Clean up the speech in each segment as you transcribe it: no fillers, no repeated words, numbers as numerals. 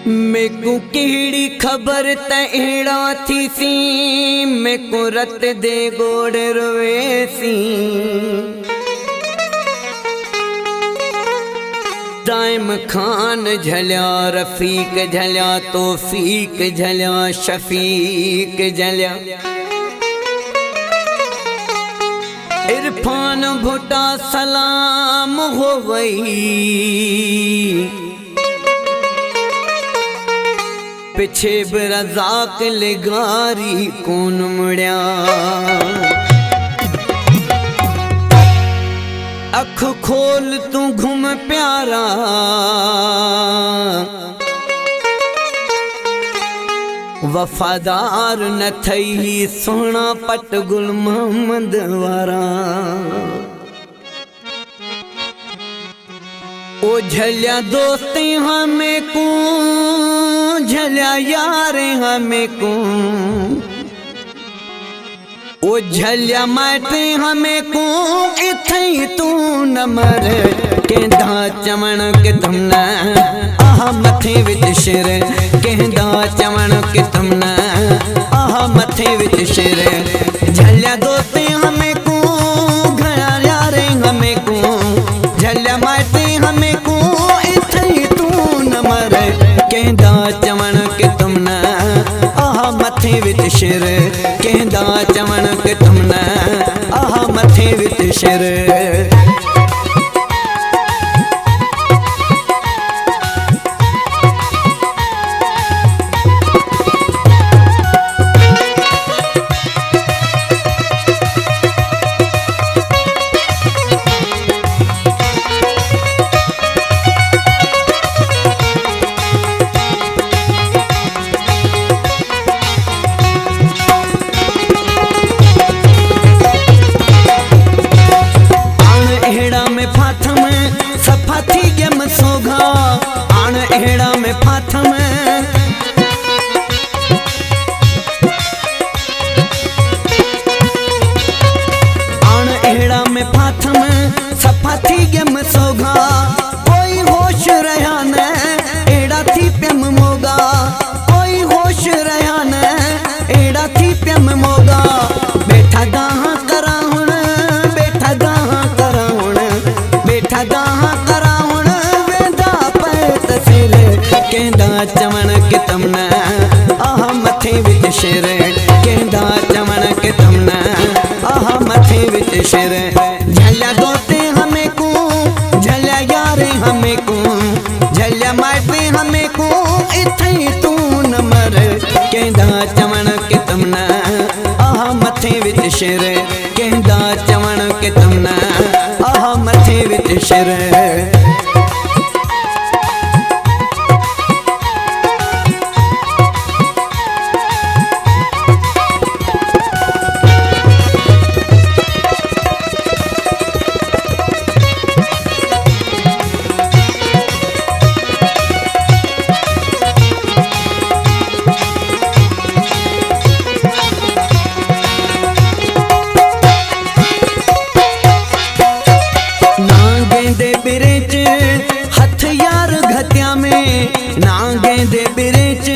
मेकू किहड़ी खबर तड़ा थी सी, मेकू रत दे गोड़ रोए सी। टाइम खान झलिया, रफीक झलिया, तौफीक झलिया, शफीक झलिया, इरफान भुट्टा सलाम हो गई। पिछे बरज़ाक लगारी कौन मुड़िया, अख खोल तू घूम प्यारा, वफादार न थई सोना पट गुल मोहम्मद वारा। ओ झलिया दोस्ती हमें को, झलिया यार हमें को, ओ झलिया माटे हमें को, इथे तू न मर कहंदा चवण के तुमना आह मथे विच शिर, कहंदा चवण के तुमना आह मथे विच शिर। झलिया दोस्ती हमें को, घड़ा यार हमें को, झलिया माटे हमें को, इथे तू न मर कहंदा चवण के तुमना आह मथे विच शिर, कहंदा चवण के तुमना आह मथे विच शिर। आन एड़ा में फाथम, आन एड़ा में फाथम, सफा थी गम सोगा, कोई होश रहा न एड़ा थी प्यम मोगा, कोई होश रहा न एड़ा थी प्यम मोगा। बैठा गाहा करा हुण, बैठा गाहा करा हुण, बैठा गाहा करा हुण, कहंदा चवण के तुमना आह मथे विच शिर, कहंदा चवण के तुमना आह मथे विच शिर। झलिया दोस्ते हमें को, झलिया यार हमें को, झलिया माटे हमें को, इथे तू न मर कहंदा चवण के तुमना आह मथे विच शिर, कहंदा चवण के तुमना आह मथे विच शिर। हथ यार घत्या में ना गेंदे बिरेच,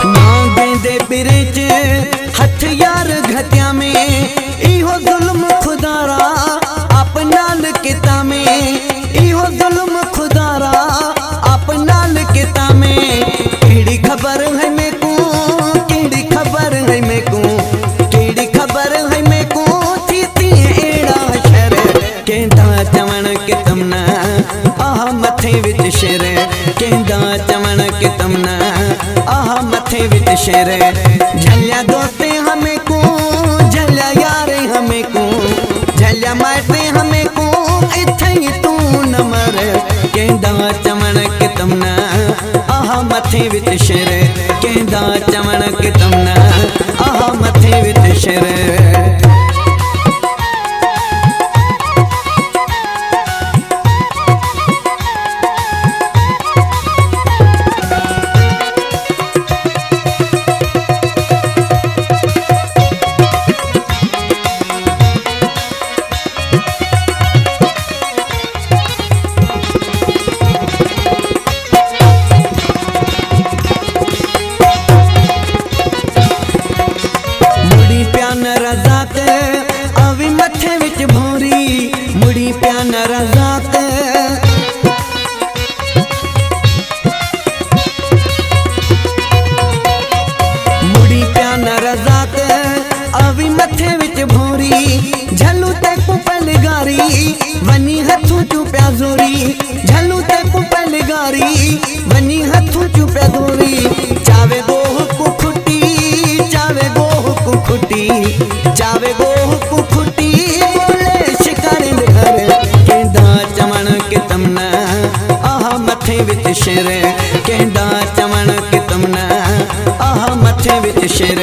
ना गेंदे बिरेच, हथ यार घत्या में, इहो जुल्म खुदारा अपनाल किता में, इहो जुल्म खुदारा अपनाल किता में। केड़ी खबर है मेरे को, केड़ी खबर है मेरे को, के तुमना आह मथे विच शिर, कहंदा चवण के तुमना आह मथे विच शिर। झलिया दोस्ते हमें को, झलिया यार हमें को, झलिया माटे हमें को, इथे तू कहंदा चवण कि तमना आहा मथे विच सिर कहंदा चवण कि तमना आहा मथे विच सिर अवी मथे विच भोरी मुड़ी प्यान रज़ात मुड़ी प्यान रज़ात अवी मथे विच भोरी झलू ते कुपल गारी वनी हथू चू प्या जोरी झलू ते कुपल गारी वनी हथू चू प्या जोरी चावे गोह को खुटी चावे गोह को खुटी चावे गोह को खुटी बोले शिकार घर कहंदा चवण कि तमना आहा मथे विच सिर कहंदा चवण कि तमना आहा मथे विच सिर